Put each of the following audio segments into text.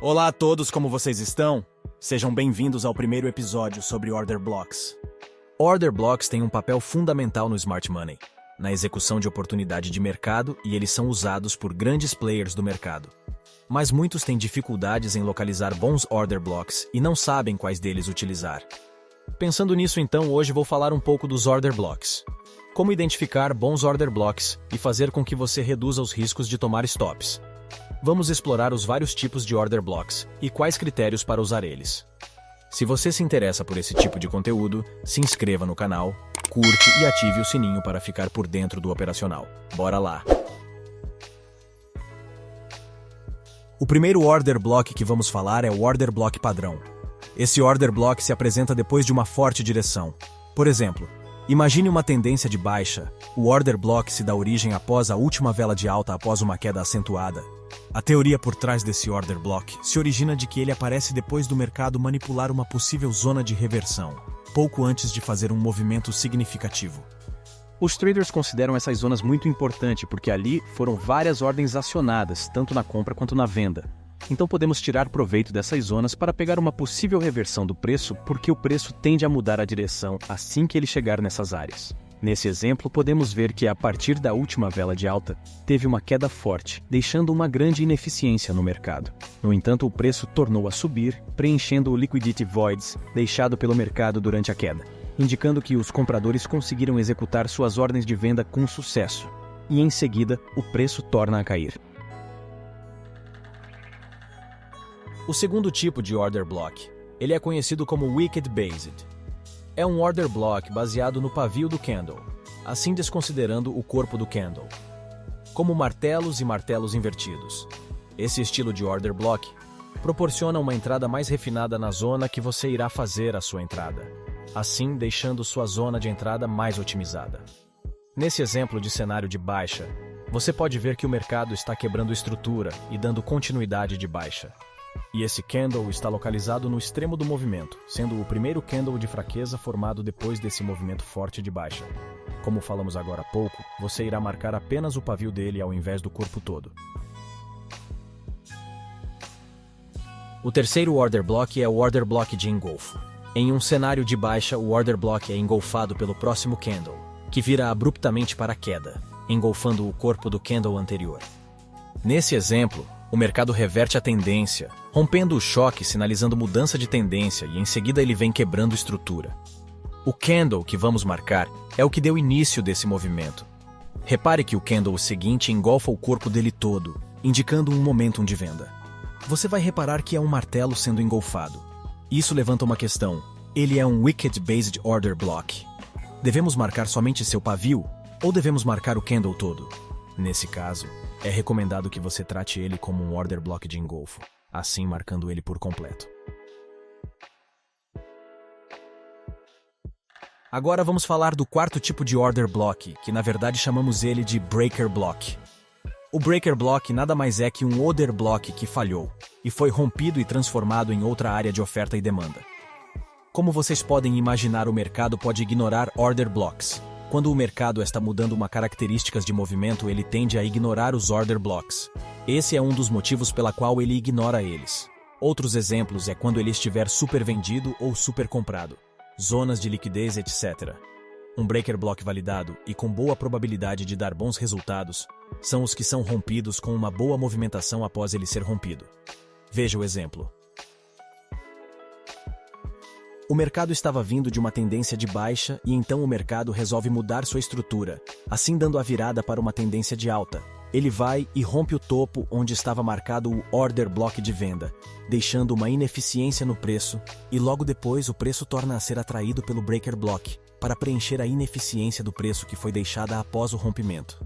Olá a todos, como vocês estão? Sejam bem-vindos ao primeiro episódio sobre Order Blocks. Order Blocks têm um papel fundamental no Smart Money, na execução de oportunidade de mercado, e eles são usados por grandes players do mercado. Mas muitos têm dificuldades em localizar bons Order Blocks e não sabem quais deles utilizar. Pensando nisso então, hoje vou falar um pouco dos Order Blocks. Como identificar bons Order Blocks e fazer com que você reduza os riscos de tomar stops. Vamos explorar os vários tipos de Order Blocks e quais critérios para usar eles. Se você se interessa por esse tipo de conteúdo, se inscreva no canal, curte e ative o sininho para ficar por dentro do operacional. Bora lá! O primeiro Order Block que vamos falar é o Order Block padrão. Esse Order Block se apresenta depois de uma forte direção. Por exemplo, imagine uma tendência de baixa. O Order Block se dá origem após a última vela de alta após uma queda acentuada. A teoria por trás desse Order Block se origina de que ele aparece depois do mercado manipular uma possível zona de reversão, pouco antes de fazer um movimento significativo. Os traders consideram essas zonas muito importantes porque ali foram várias ordens acionadas, tanto na compra quanto na venda. Então podemos tirar proveito dessas zonas para pegar uma possível reversão do preço porque o preço tende a mudar a direção assim que ele chegar nessas áreas. Nesse exemplo, podemos ver que a partir da última vela de alta, teve uma queda forte, deixando uma grande ineficiência no mercado. No entanto, o preço tornou a subir, preenchendo o liquidity voids deixado pelo mercado durante a queda, indicando que os compradores conseguiram executar suas ordens de venda com sucesso, e em seguida, o preço torna a cair. O segundo tipo de Order Block, ele é conhecido como Wicked Based. É um Order Block baseado no pavio do candle, assim desconsiderando o corpo do candle, como martelos e martelos invertidos. Esse estilo de Order Block proporciona uma entrada mais refinada na zona que você irá fazer a sua entrada, assim deixando sua zona de entrada mais otimizada. Nesse exemplo de cenário de baixa, você pode ver que o mercado está quebrando estrutura e dando continuidade de baixa. E esse candle está localizado no extremo do movimento, sendo o primeiro candle de fraqueza formado depois desse movimento forte de baixa. Como falamos agora há pouco, você irá marcar apenas o pavio dele ao invés do corpo todo. O terceiro Order Block é o Order Block de engolfo. Em um cenário de baixa, o Order Block é engolfado pelo próximo candle, que vira abruptamente para a queda, engolfando o corpo do candle anterior. Nesse exemplo, o mercado reverte a tendência, rompendo o choque, sinalizando mudança de tendência, e em seguida ele vem quebrando estrutura. O candle que vamos marcar é o que deu início desse movimento. Repare que o candle seguinte engolfa o corpo dele todo, indicando um momentum de venda. Você vai reparar que é um martelo sendo engolfado. Isso levanta uma questão: ele é um Wicked Based Order Block. Devemos marcar somente seu pavio, ou devemos marcar o candle todo? Nesse caso, é recomendado que você trate ele como um Order Block de engolfo, assim marcando ele por completo. Agora vamos falar do quarto tipo de Order Block, que na verdade chamamos ele de Breaker Block. O Breaker Block nada mais é que um Order Block que falhou, e foi rompido e transformado em outra área de oferta e demanda. Como vocês podem imaginar, o mercado pode ignorar Order Blocks. Quando o mercado está mudando uma características de movimento, ele tende a ignorar os Order Blocks. Esse é um dos motivos pela qual ele ignora eles. Outros exemplos é quando ele estiver super vendido ou super comprado, zonas de liquidez, etc. Um Breaker Block validado e com boa probabilidade de dar bons resultados são os que são rompidos com uma boa movimentação após ele ser rompido. Veja o exemplo. O mercado estava vindo de uma tendência de baixa e então o mercado resolve mudar sua estrutura, assim dando a virada para uma tendência de alta. Ele vai e rompe o topo onde estava marcado o Order Block de venda, deixando uma ineficiência no preço, e logo depois o preço torna a ser atraído pelo Breaker Block, para preencher a ineficiência do preço que foi deixada após o rompimento.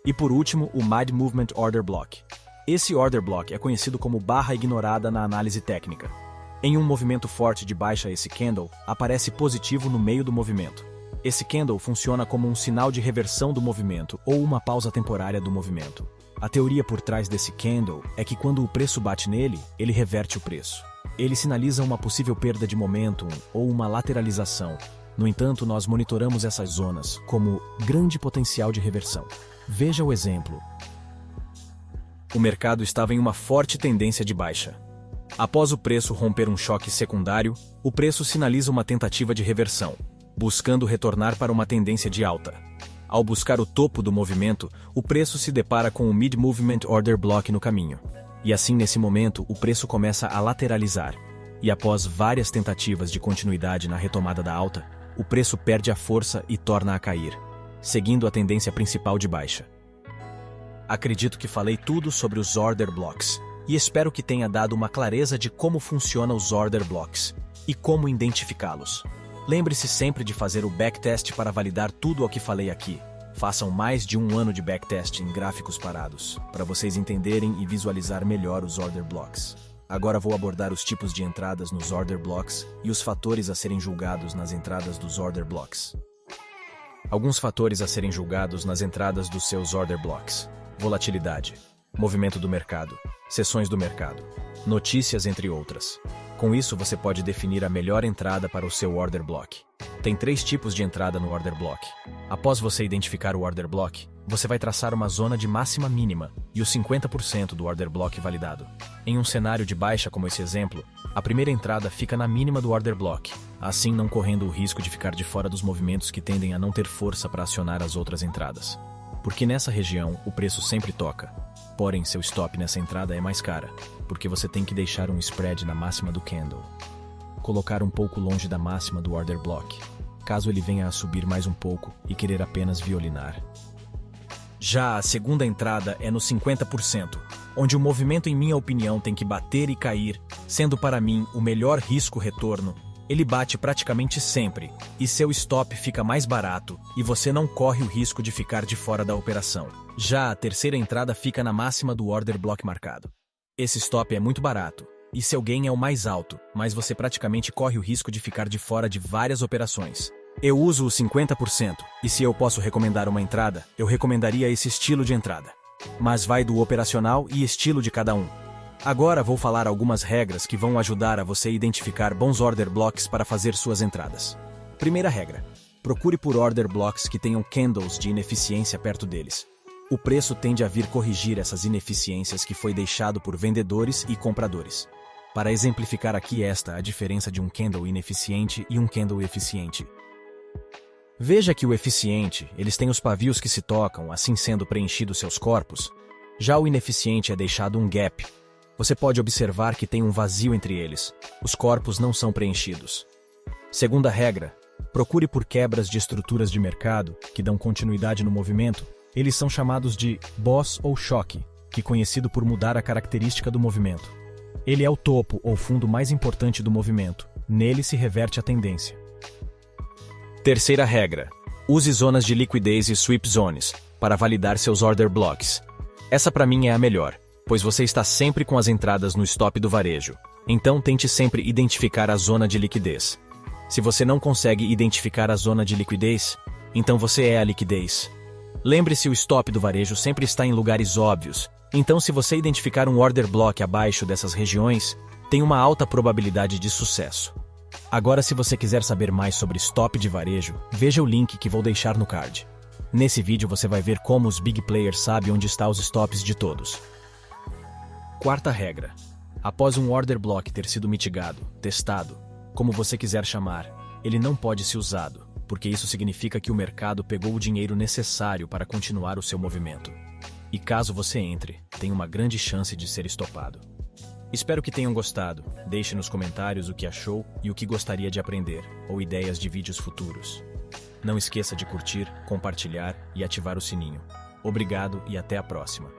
E por último, o Mid Movement Order Block. Esse Order Block é conhecido como barra ignorada na análise técnica. Em um movimento forte de baixa, esse candle aparece positivo no meio do movimento. Esse candle funciona como um sinal de reversão do movimento ou uma pausa temporária do movimento. A teoria por trás desse candle é que quando o preço bate nele, ele reverte o preço. Ele sinaliza uma possível perda de momentum ou uma lateralização. No entanto, nós monitoramos essas zonas como grande potencial de reversão. Veja o exemplo. O mercado estava em uma forte tendência de baixa. Após o preço romper um choque secundário, o preço sinaliza uma tentativa de reversão, buscando retornar para uma tendência de alta. Ao buscar o topo do movimento, o preço se depara com o Mid-Movement Order Block no caminho. E assim, nesse momento, o preço começa a lateralizar. E após várias tentativas de continuidade na retomada da alta, o preço perde a força e torna a cair, seguindo a tendência principal de baixa. Acredito que falei tudo sobre os Order Blocks, e espero que tenha dado uma clareza de como funcionam os Order Blocks e como identificá-los. Lembre-se sempre de fazer o backtest para validar tudo o que falei aqui. Façam mais de um ano de backtest em gráficos parados, para vocês entenderem e visualizar melhor os Order Blocks. Agora vou abordar os tipos de entradas nos Order Blocks e os fatores a serem julgados nas entradas dos Order Blocks. Alguns fatores a serem julgados nas entradas dos seus Order Blocks: volatilidade, movimento do mercado, sessões do mercado, notícias, entre outras. Com isso, você pode definir a melhor entrada para o seu Order Block. Tem 3 tipos de entrada no Order Block. Após você identificar o Order Block, você vai traçar uma zona de máxima mínima e os 50% do Order Block validado. Em um cenário de baixa como esse exemplo, a primeira entrada fica na mínima do Order Block, assim não correndo o risco de ficar de fora dos movimentos que tendem a não ter força para acionar as outras entradas. Porque nessa região, o preço sempre toca. Porém, seu stop nessa entrada é mais cara, porque você tem que deixar um spread na máxima do candle. Colocar um pouco longe da máxima do Order Block, caso ele venha a subir mais um pouco e querer apenas violinar. Já a segunda entrada é no 50%, onde o movimento, em minha opinião, tem que bater e cair, sendo para mim o melhor risco-retorno. Ele bate praticamente sempre, e seu stop fica mais barato, e você não corre o risco de ficar de fora da operação. Já a terceira entrada fica na máxima do Order Block marcado. Esse stop é muito barato, e seu gain é o mais alto, mas você praticamente corre o risco de ficar de fora de várias operações. Eu uso o 50%, e se eu posso recomendar uma entrada, eu recomendaria esse estilo de entrada. Mas vai do operacional e estilo de cada um. Agora vou falar algumas regras que vão ajudar a você identificar bons Order Blocks para fazer suas entradas. Primeira regra: procure por Order Blocks que tenham candles de ineficiência perto deles. O preço tende a vir corrigir essas ineficiências que foi deixado por vendedores e compradores. Para exemplificar aqui a diferença de um candle ineficiente e um candle eficiente. Veja que o eficiente, eles têm os pavios que se tocam, assim sendo preenchidos seus corpos. Já o ineficiente é deixado um gap. Você pode observar que tem um vazio entre eles. Os corpos não são preenchidos. Segunda regra: procure por quebras de estruturas de mercado que dão continuidade no movimento. Eles são chamados de boss ou choque, que é conhecido por mudar a característica do movimento. Ele é o topo ou fundo mais importante do movimento. Nele se reverte a tendência. Terceira regra: use zonas de liquidez e sweep zones para validar seus Order Blocks. Essa para mim é a melhor, pois você está sempre com as entradas no stop do varejo. Então tente sempre identificar a zona de liquidez. Se você não consegue identificar a zona de liquidez, então você é a liquidez. Lembre-se, o stop do varejo sempre está em lugares óbvios. Então, se você identificar um Order Block abaixo dessas regiões, tem uma alta probabilidade de sucesso. Agora, se você quiser saber mais sobre stop de varejo, veja o link que vou deixar no card. Nesse vídeo você vai ver como os big players sabem onde estão os stops de todos. Quarta regra: após um Order Block ter sido mitigado, testado, como você quiser chamar, ele não pode ser usado, porque isso significa que o mercado pegou o dinheiro necessário para continuar o seu movimento. E caso você entre, tem uma grande chance de ser estopado. Espero que tenham gostado. Deixe nos comentários o que achou e o que gostaria de aprender, ou ideias de vídeos futuros. Não esqueça de curtir, compartilhar e ativar o sininho. Obrigado e até a próxima.